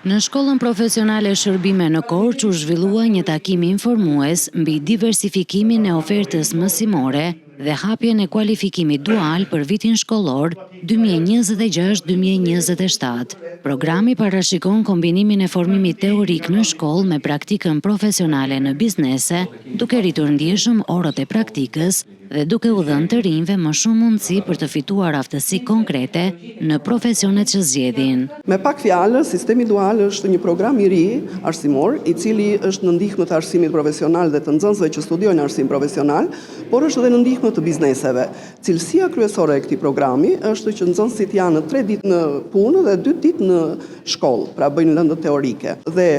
Në shkollën profesionale shërbime në Korç u zhvillua një takim informues mbi diversifikimin e ofertës mësimore dhe hapjen e kualifikimit dual për vitin shkollor 2026-2027. Programi parashikon kombinimin e formimit teorik në shkollë me praktikën profesionale në biznese, duke rritur ndjeshëm orët e praktikës dhe duke u dhënë të rinjve më shumë mundësi për të fituar aftësi konkrete në profesionet që zgjedhin. Me pak fjalë, sistemi dual është një program i ri arsimor, i cili është në ndihmë të arsimit profesional dhe të nxënësve që studiojnë arsim profesional, por është edhe në ndihmë të bizneseve. Cilësia kryesore e këtij programi është që nxënësit janë 3 ditë në punë dhe 2 ditë në shkollë, pra bëjnë lëndë teorike. Dhe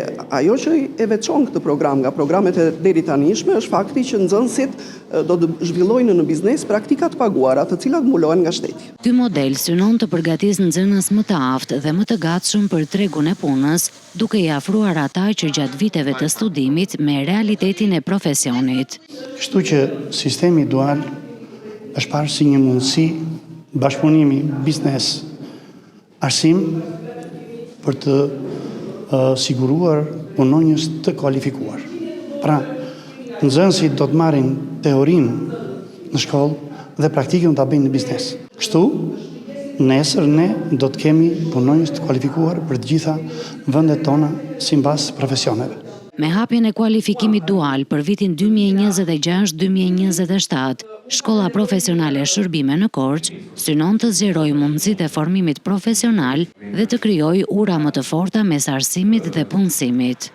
ajo që e veçon këtë program nga programet e deri tanishme është fakti që nxënësit do të zhvillojnë në biznes praktika të paguara, të cilat mbulohen nga shteti. Ky model synon të përgatisë nxënës më të aftë dhe më të gatshëm për tregun e punës, duke i afruar ata që gjatë viteve të studimit me realitetin e profesionit. Kështu që sistemi dual është parë si një mundësi bashkëpunimi biznes arsim për të siguruar punonjës të kualifikuar. Pra, nxënësit do të marrin teorinë në shkollë dhe praktikën ta bëjnë në biznes. Kështu, nesër ne do të kemi punonjës të kualifikuar për të gjitha vendet tona sipas profesioneve. Me hapjen e kualifikimit dual për vitin 2026-2027, Shkolla Profesionale Shërbime në Korç synon të zgjerojë mundësitë e formimit profesional dhe të krijojë ura më të forta mes arsimit dhe punësimit.